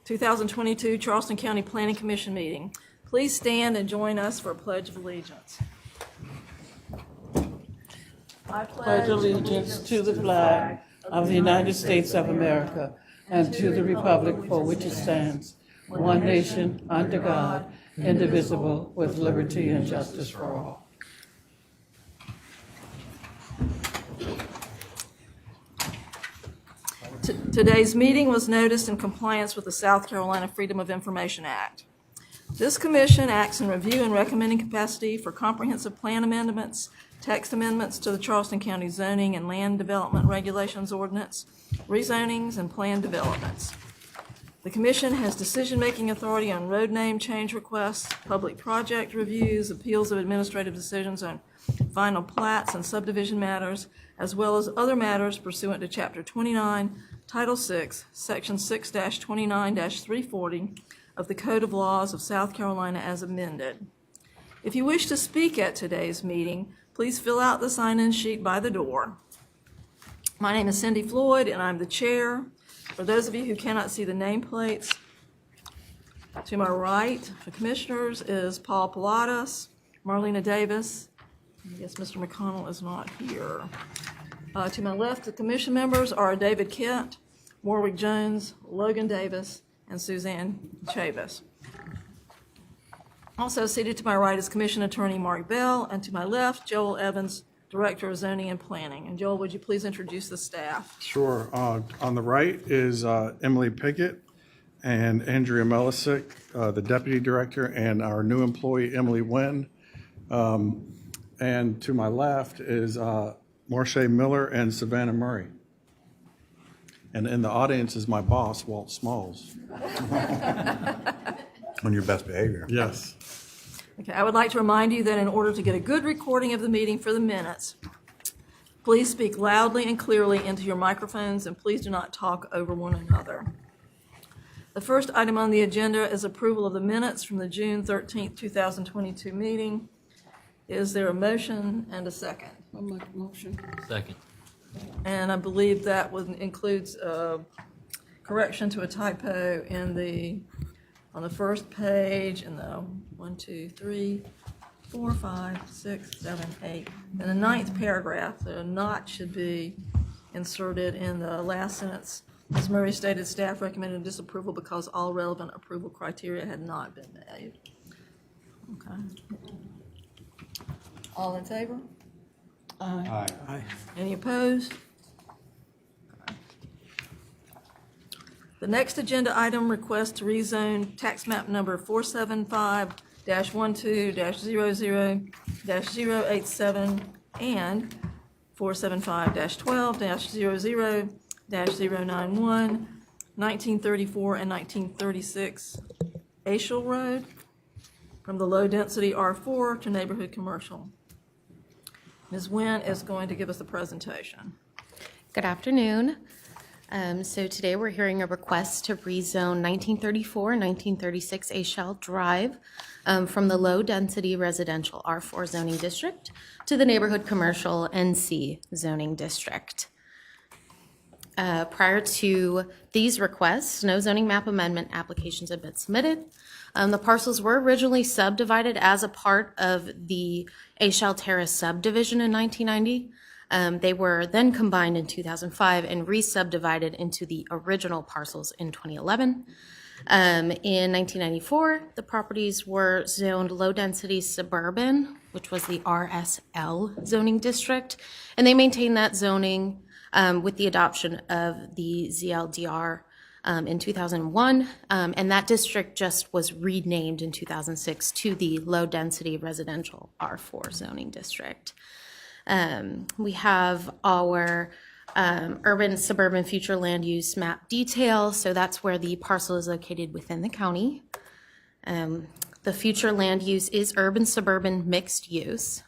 2022 Charleston County Planning Commission meeting. Please stand and join us for a Pledge of Allegiance. I Pledge allegiance to the flag of the United States of America and to the republic for which it stands, one nation, under God, indivisible, with liberty and justice for all. Today's meeting was noticed in compliance with the South Carolina Freedom of Information Act. This commission acts in review and recommending capacity for comprehensive plan amendments, text amendments to the Charleston County Zoning and Land Development Regulations Ordinance, rezonings, and plan developments. The commission has decision-making authority on road name change requests, public project reviews, appeals of administrative decisions on final plats and subdivision matters, as well as other matters pursuant to Chapter 29, Title 6, Section 6-29-340 of the Code of Laws of South Carolina as amended. If you wish to speak at today's meeting, please fill out the sign-in sheet by the door. My name is Cindy Floyd, and I'm the chair. For those of you who cannot see the nameplates, to my right, the commissioners is Paul Pilatus, Marlena Davis. I guess Mr. McConnell is not here. To my left, the commission members are David Kent, Warwick Jones, Logan Davis, and Suzanne Chavis. Also seated to my right is Commission Attorney Mark Bell, and to my left, Joel Evans, Director of Zoning and Planning. And Joel, would you please introduce the staff? Sure. On the right is Emily Pickett and Andrea Melisick, the Deputy Director, and our new employee, Emily Wynn. And to my left is Marche Miller and Savannah Murray. And in the audience is my boss, Walt Smalls. On your best behavior. Yes. Okay, I would like to remind you that in order to get a good recording of the meeting for the minutes, please speak loudly and clearly into your microphones, and please do not talk over one another. The first item on the agenda is approval of the minutes from the June 13th, 2022 meeting. Is there a motion and a second? I'll make a motion. Second. And I believe that includes a correction to a typo on the first page in the 1, 2, 3, 4, 5, 6, 7, 8. In the ninth paragraph, the not should be inserted in the last sentence. Ms. Murray stated staff recommended disapproval because all relevant approval criteria had not been made. Okay. All in favor? Aye. Any opposed? The next agenda item requests to rezone tax map number 475-12-00-087 and 475-12-00-091, 1934 and 1936 Ashel Road from the low-density R4 to neighborhood commercial. Ms. Wynn is going to give us the presentation. Good afternoon. So today we're hearing a request to rezone 1934 and 1936 Ashel Drive from the low-density residential R4 zoning district to the neighborhood commercial NC zoning district. Prior to these requests, no zoning map amendment applications had been submitted. The parcels were originally subdivided as a part of the Ashel Terrace subdivision in 1990. They were then combined in 2005 and re-subdivided into the original parcels in 2011. In 1994, the properties were zoned low-density suburban, which was the RSL zoning district, and they maintained that zoning with the adoption of the ZLDR in 2001, and that district just was renamed in 2006 to the low-density residential R4 zoning district. We have our urban suburban future land use map detail, so that's where the parcel is located within the county. The future land use is urban suburban mixed use.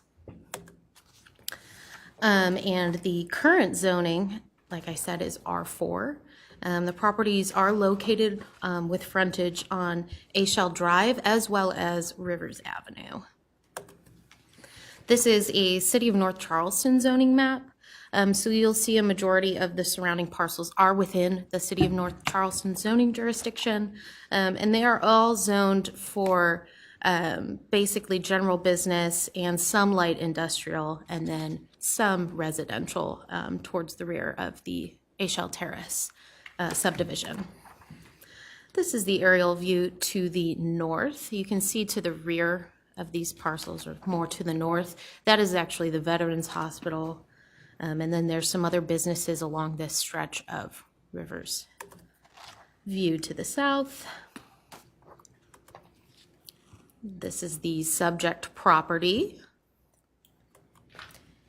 And the current zoning, like I said, is R4. The properties are located with frontage on Ashel Drive as well as Rivers Avenue. This is a City of North Charleston zoning map. So you'll see a majority of the surrounding parcels are within the City of North Charleston zoning jurisdiction, and they are all zoned for basically general business and some light industrial, and then some residential towards the rear of the Ashell Terrace subdivision. This is the aerial view to the north. You can see to the rear of these parcels, or more to the north, that is actually the Veterans Hospital. And then there's some other businesses along this stretch of rivers. View to the south. This is the subject property.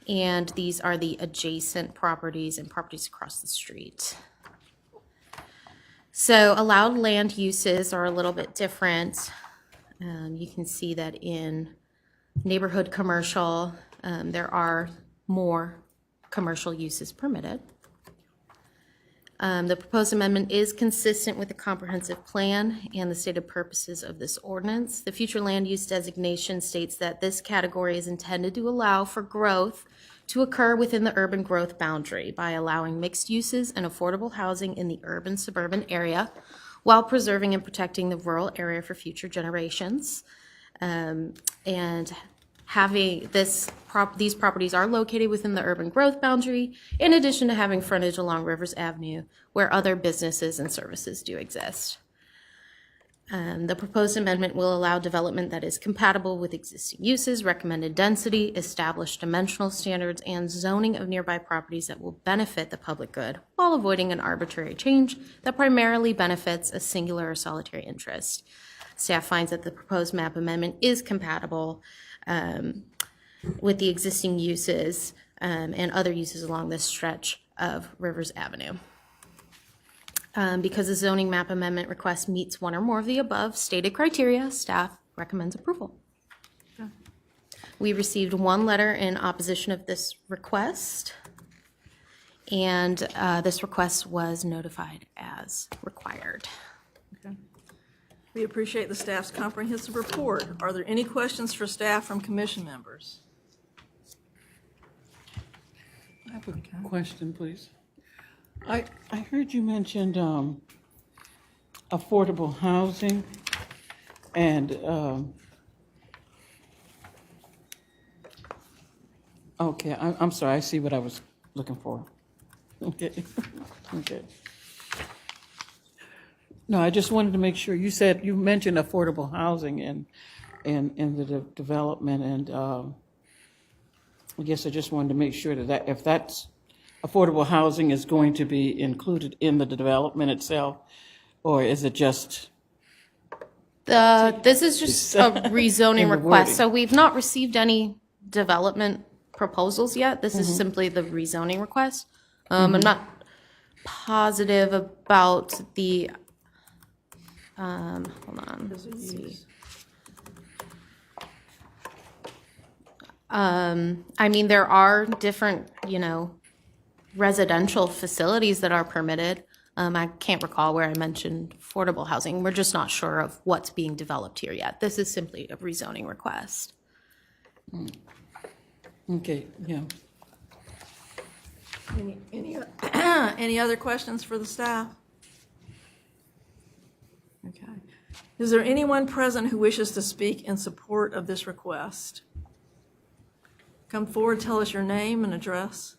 And these are the adjacent properties and properties across the street. So allowed land uses are a little bit different. You can see that in neighborhood commercial, there are more commercial uses permitted. The proposed amendment is consistent with the comprehensive plan and the stated purposes of this ordinance. The future land use designation states that this category is intended to allow for growth to occur within the urban growth boundary by allowing mixed uses and affordable housing in the urban suburban area while preserving and protecting the rural area for future generations. And having these properties are located within the urban growth boundary, in addition to having frontage along Rivers Avenue, where other businesses and services do exist. The proposed amendment will allow development that is compatible with existing uses, recommended density, established dimensional standards, and zoning of nearby properties that will benefit the public good, while avoiding an arbitrary change that primarily benefits a singular or solitary interest. Staff finds that the proposed map amendment is compatible with the existing uses and other uses along this stretch of Rivers Avenue. Because the zoning map amendment request meets one or more of the above stated criteria, staff recommends approval. Okay. We received one letter in opposition of this request, and this request was notified as required. Okay. We appreciate the staff's comprehensive report. Are there any questions for staff from commission members? I have a question, please. I heard you mentioned affordable housing and, okay, I'm sorry, I see what I was looking for. Okay, okay. No, I just wanted to make sure, you mentioned affordable housing in the development, and I guess I just wanted to make sure that if that's affordable housing is going to be included in the development itself, or is it just? This is just a rezoning In the request, wording. so we've not received any development proposals yet. This is simply the rezoning request. I'm not positive about the, hold on, let's see. I mean, there are different, residential facilities that are permitted. I can't recall where I mentioned affordable housing. We're just not sure of what's being developed here yet. This is simply a rezoning request. Okay, yeah. Any other questions for the staff? Okay. Is there anyone present who wishes to speak in support of this request? Come forward, tell us your name and address.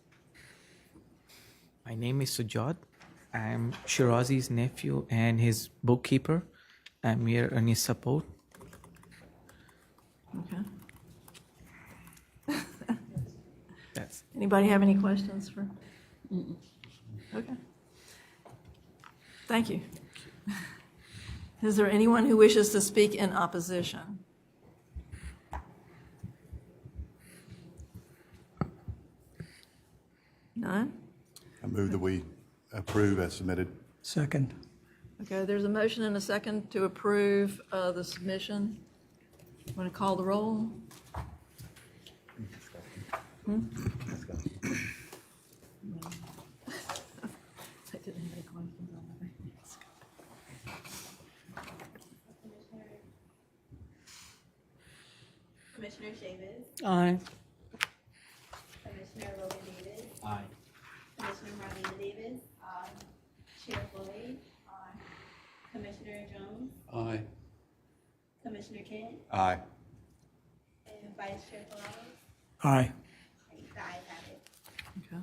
My name is Sujat. I'm Shirazi's nephew and his bookkeeper. I'm here on his support. Okay. That's Anybody have any questions for? Okay. Thank you. Is there anyone who wishes to speak in opposition? None? I move that we approve as submitted. Second. Okay, there's a motion and a second to approve the submission. Want to call the roll? Commissioner Chavis, Aye. Commissioner Rogan Davis, aye. Commissioner Jones, Aye. Commissioner Kent, Aye. and Vice Chair Falato. Aye. The ayes have it. Okay.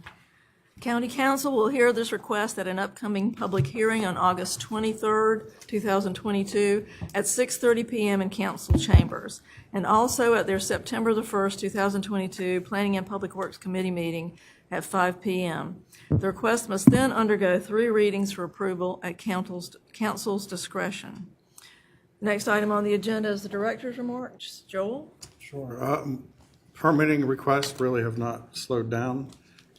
County Council will hear this request at an upcoming public hearing on August 23rd, 2022, at 6:30 PM in council chambers, and also at their September the 1st, 2022 Planning and Public Works Committee meeting at 5 PM. The request must then undergo 3 readings for approval at council's discretion. The next item on the agenda is the director's remarks. Joel? Sure. Permitting requests really have not slowed down.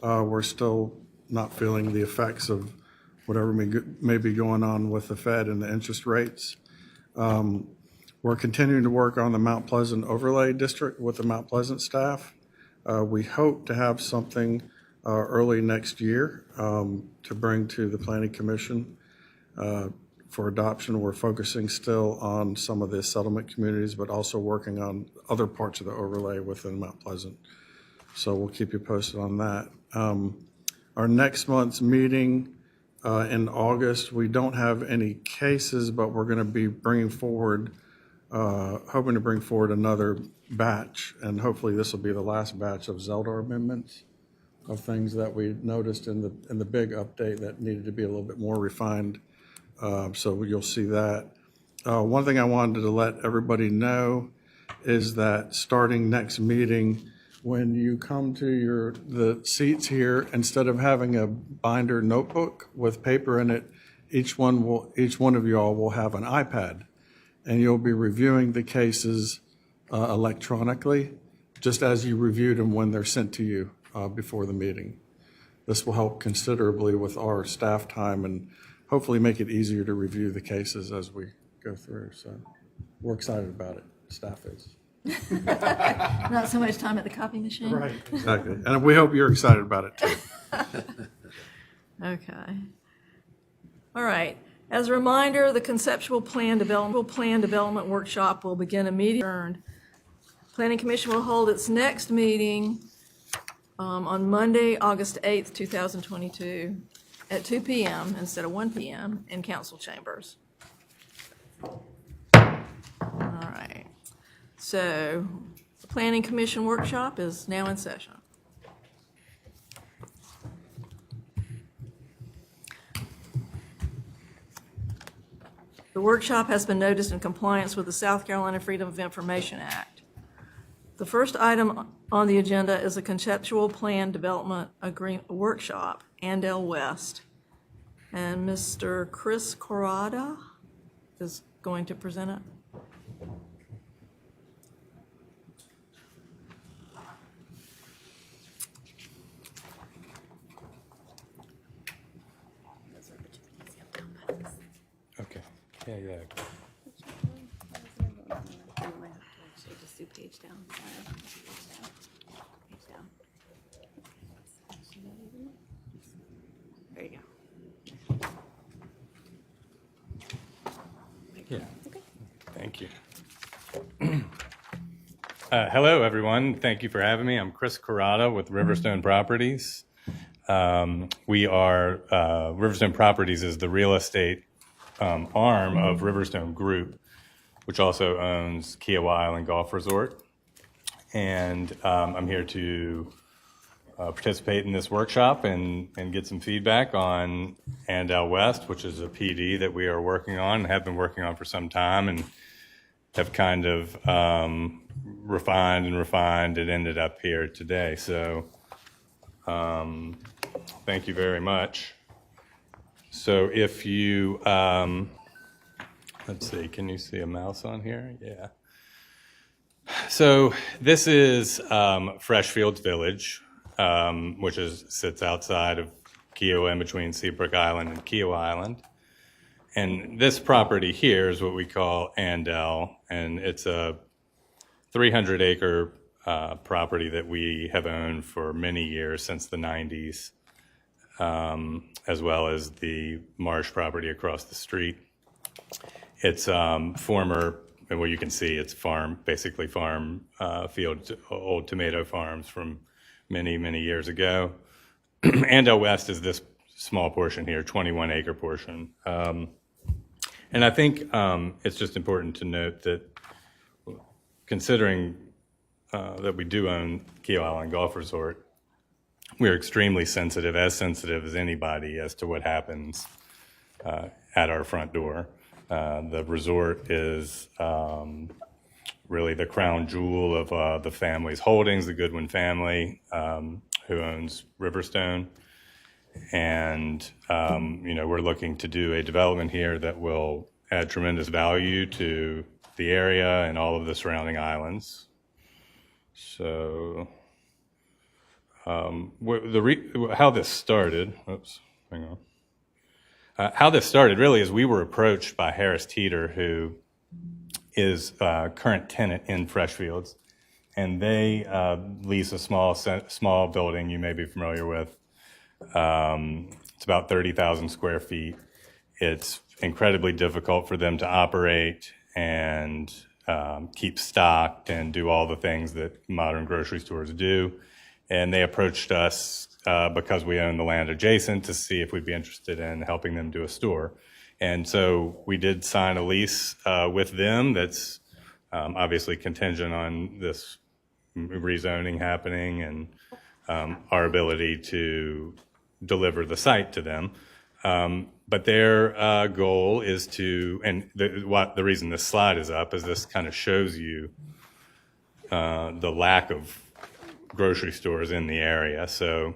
We're still not feeling the effects of whatever may be going on with the Fed and the interest rates. We're continuing to work on the Mount Pleasant overlay district with the Mount Pleasant staff. We hope to have something early next year to bring to the Planning Commission for adoption. We're focusing still on some of the settlement communities, but also working on other parts of the overlay within Mount Pleasant. So we'll keep you posted on that. Our next month's meeting in August, we don't have any cases, but we're going to be bringing forward, hoping to bring forward another batch, and hopefully this will be the last batch of Zeldar amendments of things that we noticed in the big update that needed to be a little bit more refined. So you'll see that. One thing I wanted to let everybody know is that starting next meeting, when you come to the seats here, instead of having a binder notebook with paper in it, each one of you all will have an iPad, and you'll be reviewing the cases electronically, just as you reviewed them when they're sent to you before the meeting. This will help considerably with our staff time and hopefully make it easier to review the cases as we go through. So we're excited about it. Staff is. Not so much time at the copy machine? Right, exactly. And we hope you're excited about it too. Okay. All right. As a reminder, the conceptual plan development workshop will begin immediately. Planning Commission will hold its next meeting on Monday, August 8th, 2022, at 2 p.m. instead of 1 p.m. in council chambers. All right. So the Planning Commission workshop is now in session. The workshop has been noticed in compliance with the South Carolina Freedom of Information Act. The first item on the agenda is a conceptual plan development workshop, Andel West. And Mr. Chris Corrada is going to present it. Okay. Yeah. Just do page down. Page down. There you go. Yeah. Thank you. Hello, everyone. Thank you for having me. I'm Chris Corrada with Riverstone Properties. We are, Riverstone Properties is the real estate arm of Riverstone Group, which also owns Kiowa Island Golf Resort. And I'm here to participate in this workshop and get some feedback on Andel West, which is a PD that we are working on, have been working on for some time, and have kind of refined and ended up here today. So thank you very much. So if you, let's see, can you see a mouse on here? Yeah. So this is Freshfields Village, which sits outside of Kiowa, in between Seabrook Island and Kiowa Island. And this property here is what we call Andel, and it's a 300-acre property that we have owned for many years, since the 90s, as well as the marsh property across the street. It's former, and well, you can see it's basically farm fields, old tomato farms from many, many years ago. Andel West is this small portion here, 21-acre portion. And And I think it's just important to note that considering that we do own Keel Island Golf Resort, we're extremely sensitive as anybody, as to what happens at our front door. The resort is really the crown jewel of the family's holdings, the Goodwin family, who owns Riverstone. And, we're looking to do a development here that will add tremendous value to the area and all of the surrounding islands. So how this started, how this started really is we were approached by Harris Teeter, who is a current tenant in Freshfields, and they lease a small building you may be familiar with. It's about 30,000 square feet. It's incredibly difficult for them to operate and keep stocked and do all the things that modern grocery stores do. And they approached us because we own the land adjacent to see if we'd be interested in helping them do a store. And so we did sign a lease with them that's obviously contingent on this rezoning happening and our ability to deliver the site to them. But their goal is to, and the reason this slide is up is this kind of shows you the lack of grocery stores in the area. So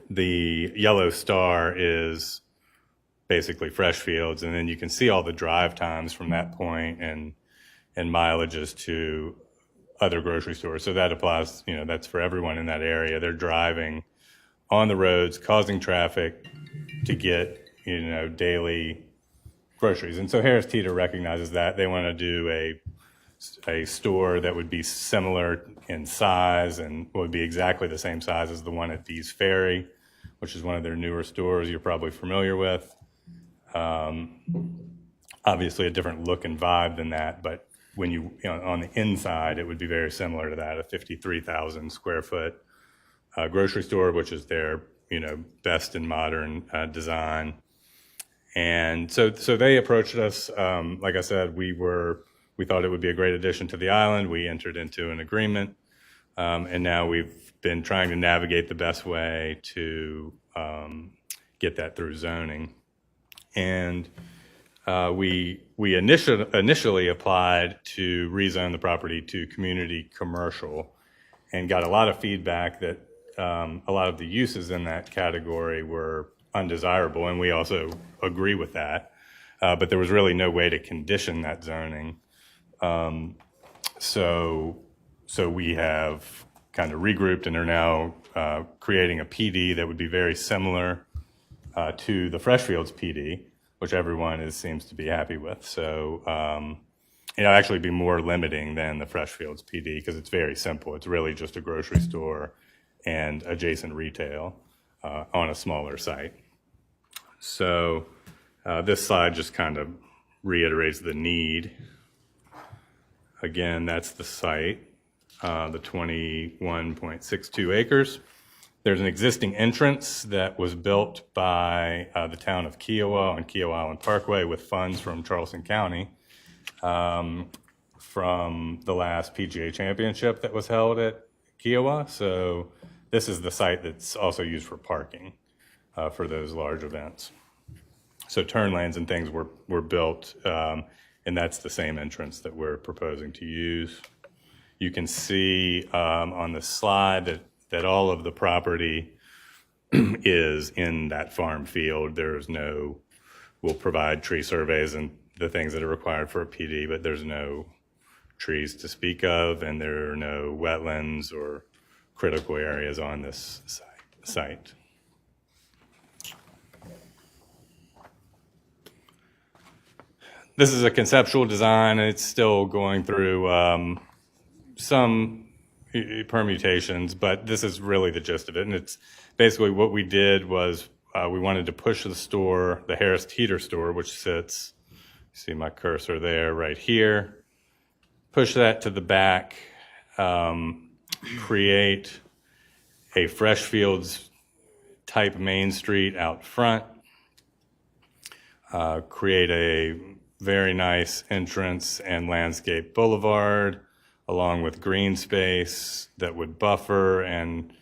the yellow star is basically Freshfields, and then you can see all the drive times from that point and mileages to other grocery stores. So that applies, that's for everyone in that area. They're driving on the roads, causing traffic to get, daily groceries. And so Harris Teeter recognizes that. They want to do a store that would be similar in size and would be exactly the same size as the one at Dee's Ferry, which is one of their newer stores you're probably familiar with. Obviously a different look and vibe than that, but when on the inside, it would be very similar to that, a 53,000 square foot grocery store, which is their, best in modern design. And so they approached us. Like I said, we thought it would be a great addition to the island. We entered into an agreement, and now we've been trying to navigate the best way to get that through zoning. And we initially applied to rezone the property to community commercial and got a lot of feedback that a lot of the uses in that category were undesirable, and we also agree with that. But there was really no way to condition that zoning. So we have kind of regrouped and are now creating a PD that would be very similar to the Freshfields PD, which everyone seems to be happy with. So actually be more limiting than the Freshfields PD because it's very simple. It's really just a grocery store and adjacent retail on a smaller site. So this slide just kind of reiterates the need. Again, that's the site, the 21.62 acres. There's an existing entrance that was built by the town of Kiowa on Kiowa Island Parkway with funds from Charleston County from the last PGA championship that was held at Kiowa. So this is the site that's also used for parking for those large events. So turn lanes and things were built, and that's the same entrance that we're proposing to use. You can see on the slide that all of the property is in that farm field. We'll provide tree surveys and the things that are required for a PD, but there's no trees to speak of, and there are no wetlands or critical areas on this site. This is a conceptual design, and it's still going through some permutations, but this is really the gist of it. And it's basically what we did was we wanted to push the store, the Harris Teeter store, which sits, see my cursor there, right here, push that to the back, create a Freshfields type main street out front, create a very nice entrance and landscape boulevard, along with green space that would buffer and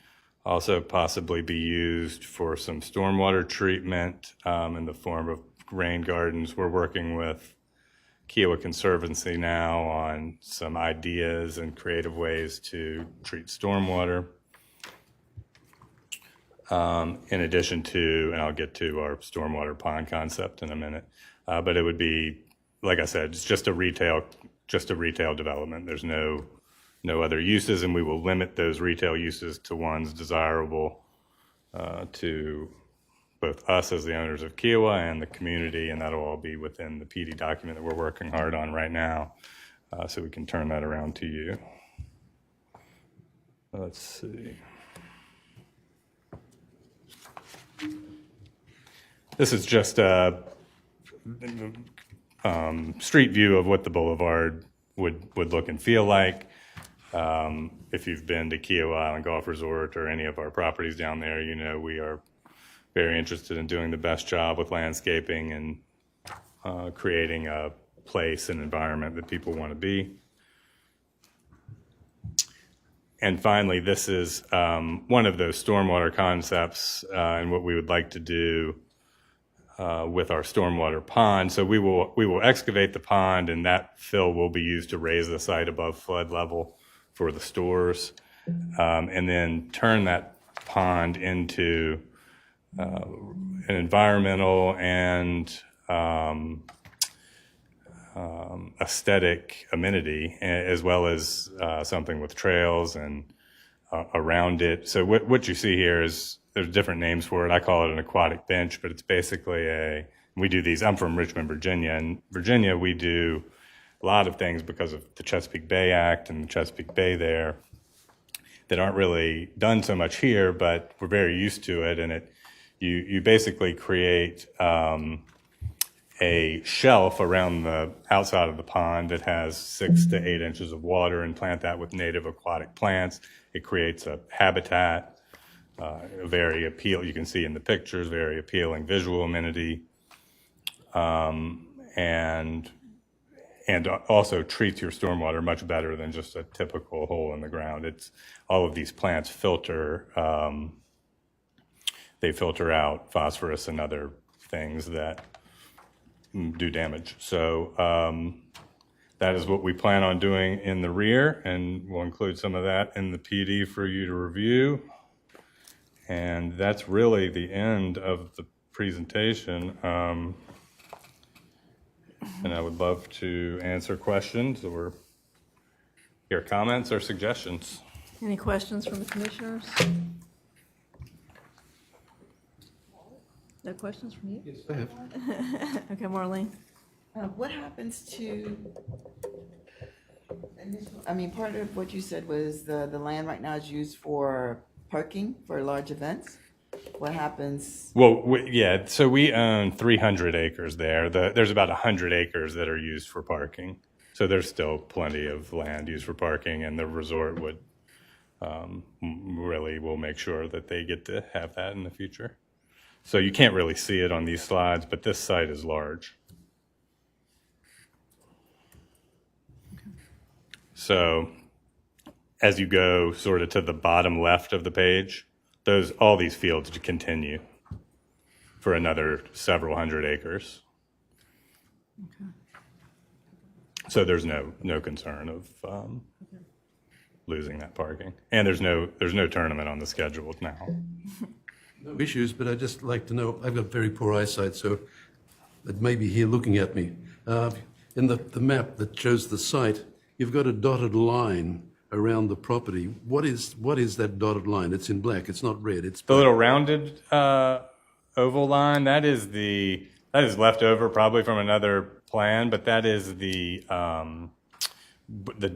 also possibly be used for some stormwater treatment in the form of rain gardens. We're working with Kiowa Conservancy now on some ideas and creative ways to treat stormwater. In addition to, and I'll get to our stormwater pond concept in a minute, but it would be, like I said, it's just a retail development. There's no other uses, and we will limit those retail uses to ones desirable to both us as the owners of Kiowa and the community, and that'll all be within the PD document that we're working hard on right now, so we can turn that around to you. Let's see. This is just a street view of what the boulevard would look and feel like. If you've been to Kiowa Island Golf Resort or any of our properties down there, you know we are very interested in doing the best job with landscaping and creating a place and environment that people want to be. And finally, this is one of those stormwater concepts and what we would like to do with our stormwater pond. So we will excavate the pond, and that fill will be used to raise the site above flood level for the stores, and then turn that pond into an environmental and aesthetic amenity, as well as something with trails and around it. So what you see here is, there's different names for it. I call it an aquatic bench, but it's basically we do these, I'm from Richmond, Virginia. And Virginia, we do a lot of things because of the Chesapeake Bay Act and the Chesapeake Bay there that aren't really done so much here, but we're very used to it. And you basically create a shelf around the outside of the pond that has 6 to 8 inches of water, and plant that with native aquatic plants. It creates a habitat, very appealing. You can see in the pictures, very appealing visual amenity, and also treats your stormwater much better than just a typical hole in the ground. It's all of these plants filter. They filter out phosphorus and other things that do damage. So that is what we plan on doing in the rear, and we'll include some of that in the PD for you to review. And that's really the end of the presentation. And I would love to answer questions or hear comments or suggestions. Any questions from the commissioners? No questions from you? Yes, I have. Okay, Marlene. What happens to, part of what you said was the land right now is used for parking for large events. What happens? Well, so we own 300 acres there. There's about 100 acres that are used for parking. So there's still plenty of land used for parking, and the resort would will make sure that they get to have that in the future. So you can't really see it on these slides, but this site is large. So as you go sort of to the bottom left of the page, all these fields continue for another several hundred acres. Okay. So there's no concern of losing that parking, and there's no tournament on the schedule now. No issues, but I'd just like to know, I've got very poor eyesight, so it may be here looking at me. In the map that shows the site, you've got a dotted line around the property. What is that dotted line? It's in black. It's not red. It's the black. little rounded oval line. That is left over probably from another plan, but that is the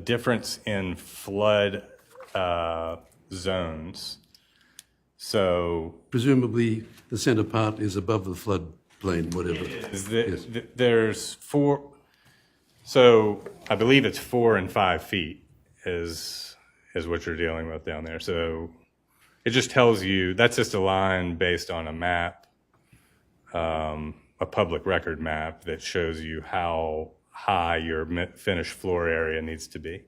difference in flood zones. So Presumably, the center part is above the floodplain, whatever. Yes. There's 4. So I believe it's 4 and 5 feet is what you're dealing with down there. So it just tells you, that's just a line based on a map a public record map that shows you how high your finished floor area needs to be.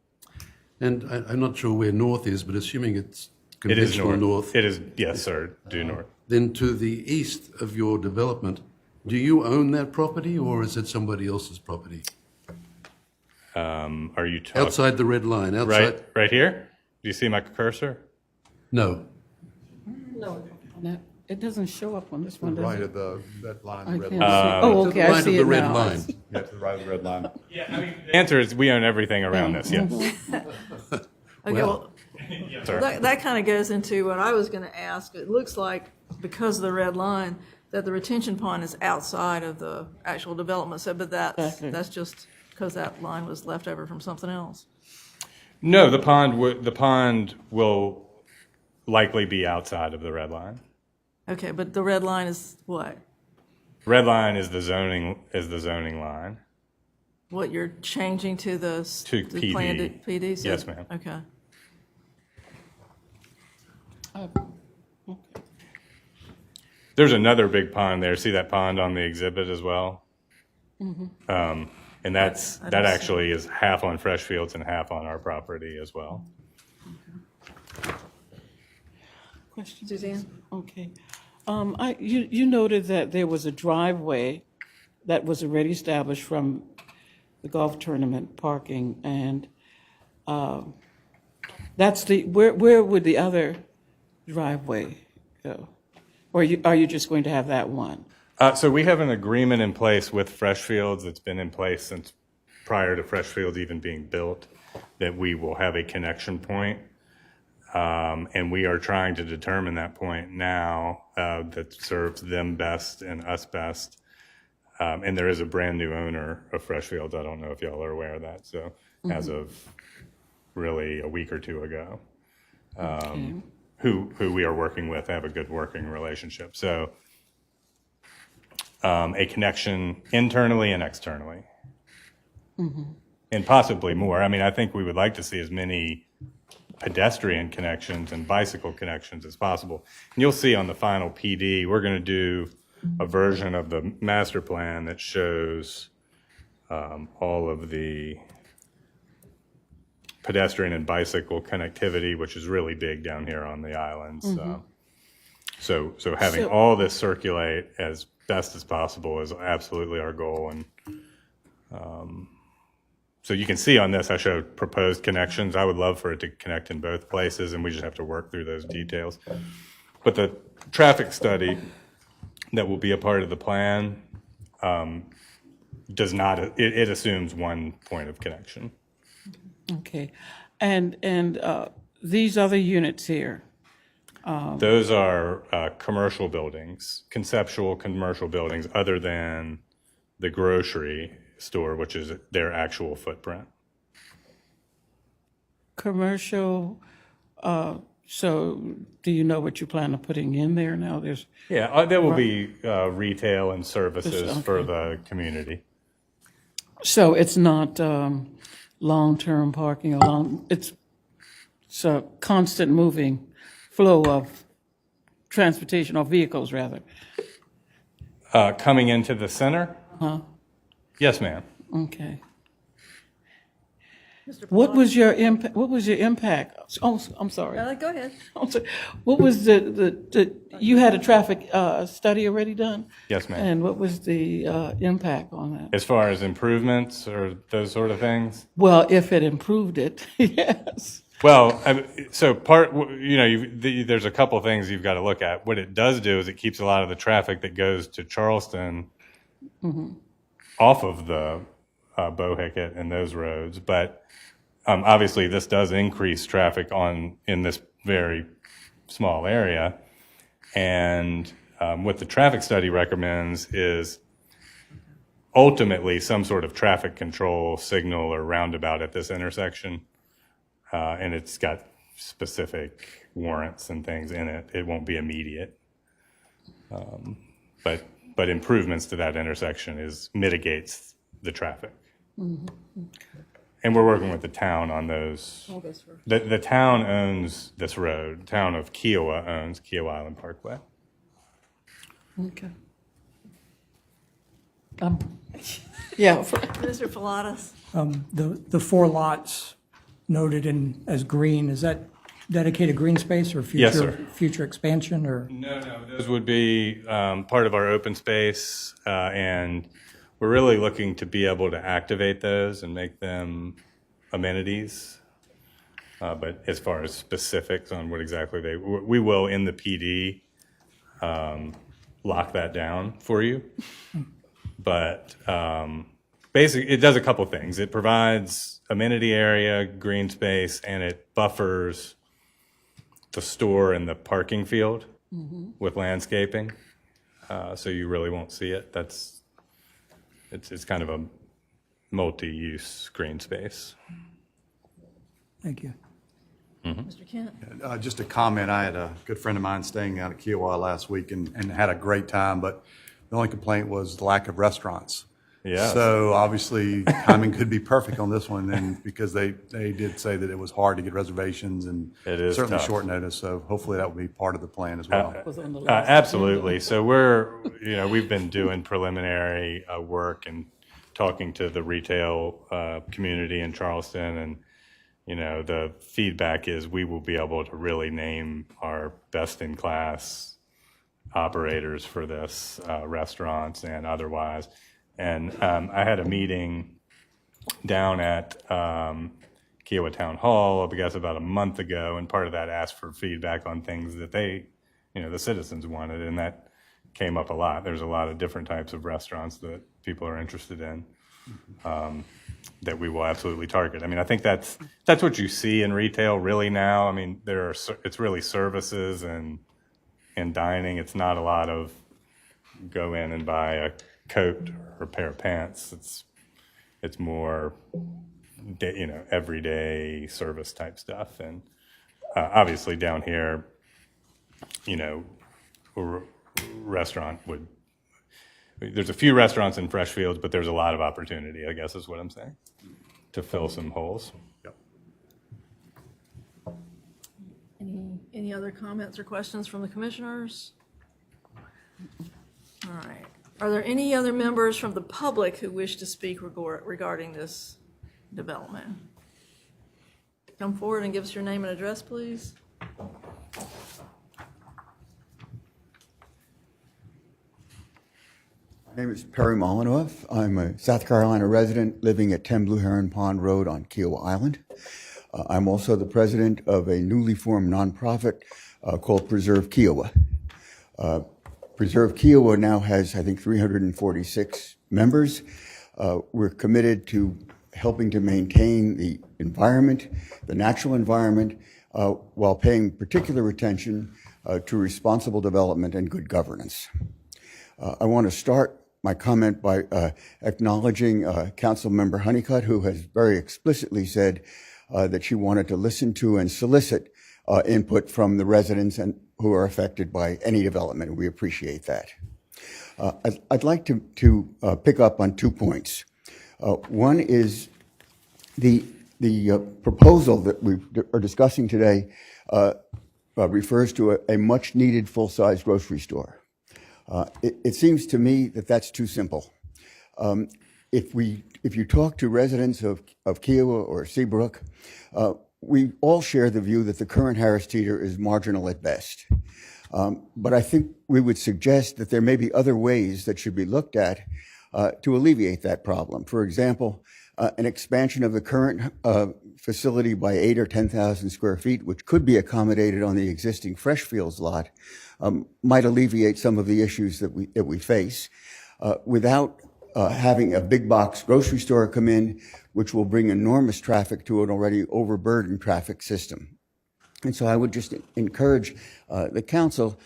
And I'm not sure where north is, but assuming it's It is conventional north. north, It is, yes, sir, due north. then to the east of your development, do you own that property or is it somebody else's property? Are you talking? Outside the red line, outside? Right here? Do you see my cursor? No. No, it doesn't show up on this one, does Right it? of the red line. I red can't line. see. Oh, To okay, the I right see of it the red now. line. Yeah, to the right of the red line. Yeah, I mean. The answer is we own everything around this, yes. Okay, well, Yes, sir. that kind of goes into what I was going to ask. It looks like, because of the red line, that the retention pond is outside of the actual development, so, but Exactly. that's just because that line was left over from something else. No, the pond will likely be outside of the red line. Okay, but the red line is what? Red line is the zoning line. What you're changing to the To the planned PD. PD? So- Yes, ma'am. Okay. There's another big pond there. See that pond on the exhibit as well? And that actually is half on Freshfields and half on our property as well. Question, Suzanne? okay. You noted that there was a driveway that was already established from the golf tournament parking, and that's where would the other driveway go? Or are you just going to have that one? So we have an agreement in place with Freshfields that's been in place since prior to Freshfields even being built, that we will have a connection point. And we are trying to determine that point now that serves them best and us best. And there is a brand new owner of Freshfields. I don't know if y'all are aware of that. So as of really a week or two ago, who we are working with, have a good working relationship. So a connection internally and externally, and possibly more. I mean, I think we would like to see as many pedestrian connections and bicycle connections as possible. And you'll see on the final PD, we're going to do a version of the master plan that shows all of the pedestrian and bicycle connectivity, which is really big down here on the islands. So having all this circulate as best as possible is absolutely our goal. And so you can see on this, I showed proposed connections. I would love for it to connect in both places, and we just have to work through those details. But the traffic study that will be a part of the plan does not, it assumes one point of connection. Okay, and these other units here, Those are commercial buildings, conceptual commercial buildings, other than the grocery store, which is their actual footprint. commercial, so do you know what you plan on putting in there now? There's, Yeah, there will be retail and services Okay. for the community. so it's not long-term parking along, it's a constant moving flow of transportation, or vehicles rather. Coming into the center? Yes, ma'am. Okay. What was your impact, Oh, I'm sorry. Go ahead. I'm sorry. What was you had a traffic study already done? Yes, ma'am. And what was the impact on that? As far as improvements or those sort of things? Well, if it improved it, yes. Well, so there's a couple things you've got to look at. What it does do is it keeps a lot of the traffic that goes to Charleston off of the Bohicket and those roads. But obviously, this does increase traffic in this very small area. And what the traffic study recommends is ultimately some sort of traffic control signal or roundabout at this intersection. And it's got specific warrants and things in it. It won't be immediate. But improvements to that intersection mitigates the traffic. And we're working with the town on those. The town owns this road. The town of Kiowa owns Kiowa Island Parkway. Okay. Yeah, Mr. Pilatus? The 4 lots noted as green, is that dedicated green space or Yes, sir. future expansion or? No, those would be part of our open space, and we're really looking to be able to activate those and make them amenities. But as far as specifics on what exactly we will in the PD lock that down for you. But basically, it does a couple things. It provides amenity area, green space, and it buffers the store and the parking field with landscaping. So you really won't see it. It's kind of a multi-use green space. Thank you. Mr. Kent? Just a comment, I had a good friend of mine staying out at Kiowa last week and had a great time, but the only complaint was the lack of restaurants. Yes. So obviously, timing could be perfect on this one then, because they did say that it was hard to get reservations and It is certainly tough. short notice. So hopefully that will be part of the plan as well. Absolutely. So we've been doing preliminary work and talking to the retail community in Charleston, and the feedback is we will be able to really name our best-in-class operators for this, restaurants and otherwise. And I had a meeting down at Kiowa Town Hall, I guess about a month ago, and part of that asked for feedback on things that the citizens wanted, and that came up a lot. There's a lot of different types of restaurants that people are interested in. That we will absolutely target. I mean, I think that's what you see in retail really now. I mean, it's really services and dining. It's not a lot of go in and buy a coat or a pair of pants. It's more everyday service type stuff. And obviously down here, restaurant would. There's a few restaurants in Freshfields, but there's a lot of opportunity, I guess is what I'm saying, to fill some holes. Yep. Any other comments or questions from the commissioners? All right. Are there any other members from the public who wish to speak regarding this development? Come forward and give us your name and address, please. My name is Perry Molinoff. I'm a South Carolina resident living at 10 Blue Heron Pond Road on Kiowa Island. I'm also the president of a newly formed nonprofit called Preserve Kiowa. Preserve Kiowa now has, I think, 346 members. We're committed to helping to maintain the environment, the natural environment, while paying particular attention to responsible development and good governance. I want to start my comment by acknowledging Councilmember Honeycutt, who has very explicitly said that she wanted to listen to and solicit input from the residents and who are affected by any development. We appreciate that. I'd like to pick up on 2 points. One is the proposal that we are discussing today refers to a much-needed full-size grocery store. It seems to me that that's too simple. If you talk to residents of Kiowa or Seabrook, we all share the view that the current Harris Teeter is marginal at best. But I think we would suggest that there may be other ways that should be looked at to alleviate that problem. For example, an expansion of the current facility by 8,000 or 10,000 square feet, which could be accommodated on the existing Freshfields lot, might alleviate some of the issues that we face without having a big box grocery store come in, which will bring enormous traffic to an already overburdened traffic system. And so I would just encourage the council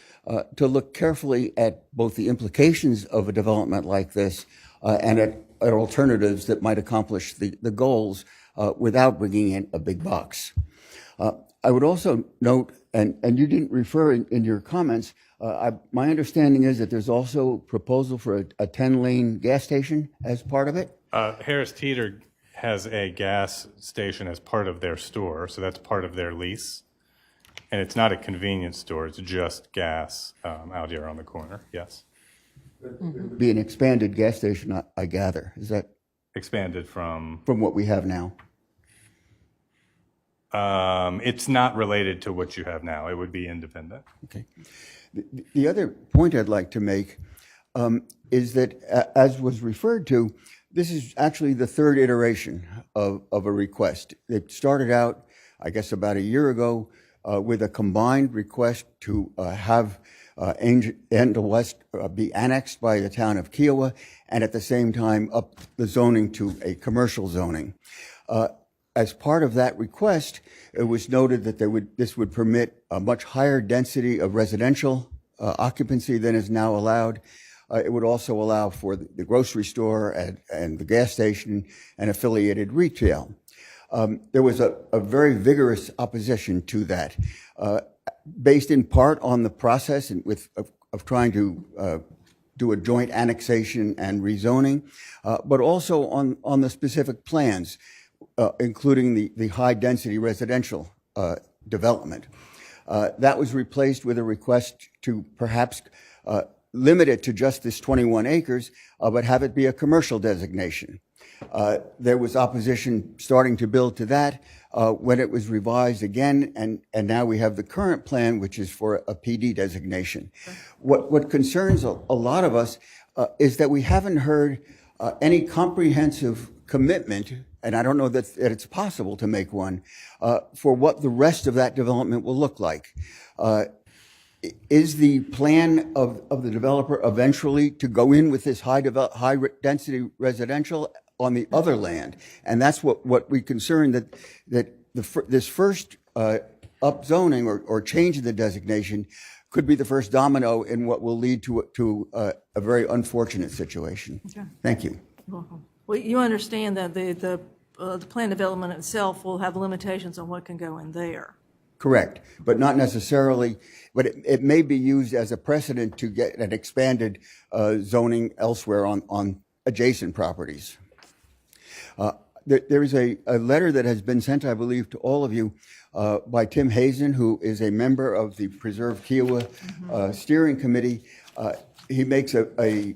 to look carefully at both the implications of a development like this and at alternatives that might accomplish the goals without bringing in a big box. I would also note, and you didn't refer in your comments, my understanding is that there's also a proposal for a 10-lane gas station as part of it? Harris Teeter has a gas station as part of their store, so that's part of their lease. And it's not a convenience store, it's just gas out here on the corner, yes. Be an expanded gas station, I gather. Is that Expanded from, from what we have now? it's not related to what you have now. It would be independent. Okay. The other point I'd like to make is that, as was referred to, this is actually the third iteration of a request. It started out, I guess, about a year ago with a combined request to have Angel West be annexed by the town of Kiowa, and at the same time up the zoning to a commercial zoning. As part of that request, it was noted that this would permit a much higher density of residential occupancy than is now allowed. It would also allow for the grocery store and the gas station and affiliated retail. There was a very vigorous opposition to that, based in part on the process of trying to do a joint annexation and rezoning, but also on the specific plans, including the high-density residential development. That was replaced with a request to perhaps limit it to just this 21 acres, but have it be a commercial designation. There was opposition starting to build to that when it was revised again, and now we have the current plan, which is for a PD designation. What concerns a lot of us is that we haven't heard any comprehensive commitment, and I don't know that it's possible to make one, for what the rest of that development will look like. Is the plan of the developer eventually to go in with this high-density residential on the other land? And that's what we concern, that this first upzoning or change in the designation could be the first domino in what will lead to a very unfortunate situation. Okay. Thank you. You're welcome. Well, you understand that the plan development itself will have limitations on what can go in there. Correct, but not necessarily, but it may be used as a precedent to get an expanded zoning elsewhere on adjacent properties. There is a letter that has been sent, I believe, to all of you by Tim Hazen, who is a member of the Preserve Kiowa Steering Committee. He makes I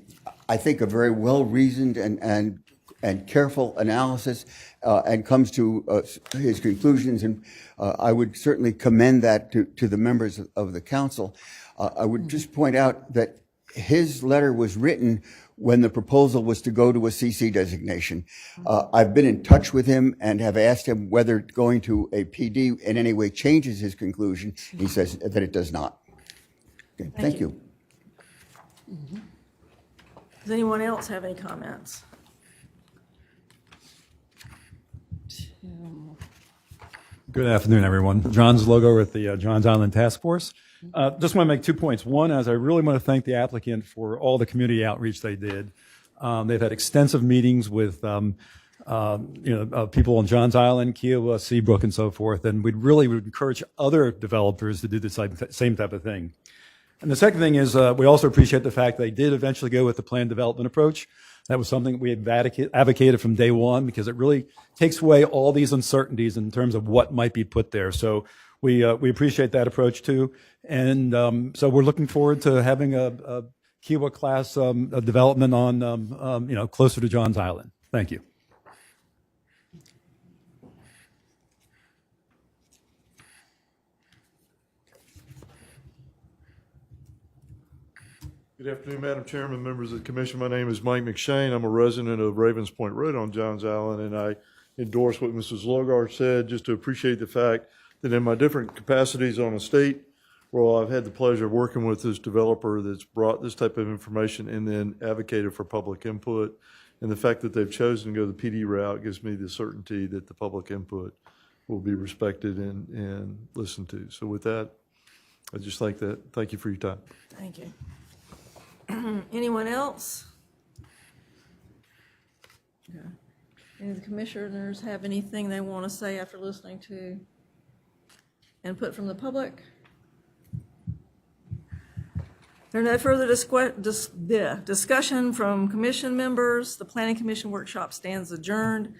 think, a very well-reasoned and careful analysis and comes to his conclusions, and I would certainly commend that to the members of the council. I would just point out that his letter was written when the proposal was to go to a CC designation. I've been in touch with him and have asked him whether going to a PD in any way changes his conclusion. He says that it does not. Okay, thank you. Does anyone else have any comments? Good afternoon, everyone. John's logo with the Johns Island Task Force. Just want to make 2 points. One is I really want to thank the applicant for all the community outreach they did. They've had extensive meetings with people on Johns Island, Kiowa, Seabrook, and so forth, and we really would encourage other developers to do the same type of thing. And the second thing is we also appreciate the fact they did eventually go with the planned development approach. That was something we had advocated from day one, because it really takes away all these uncertainties in terms of what might be put there. So we appreciate that approach too. And so we're looking forward to having a Kiowa class development on, closer to Johns Island. Thank you. Good afternoon, Madam Chairman, members of the commission. My name is Mike McShane. I'm a resident of Ravens Point Road on Johns Island, and I endorse what Mrs. Logard said, just to appreciate the fact that in my different capacities on the state, well, I've had the pleasure of working with this developer that's brought this type of information and then advocated for public input. And the fact that they've chosen to go the PD route gives me the certainty that the public input will be respected and listened to. So with that, I'd just like to thank you for your time. Thank you. Anyone else? Okay. Any of the commissioners have anything they want to say after listening to input from the public? There are no further discussion from commission members. The Planning Commission workshop stands adjourned.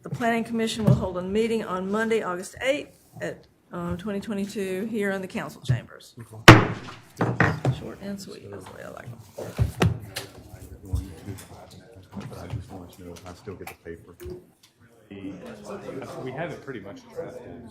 The Planning Commission will hold a meeting on Monday, August 8th at 2022 here in the council chambers. Short and sweet, that's the way I like them. But I just want to know if I still get the paper. We have it pretty much drafted.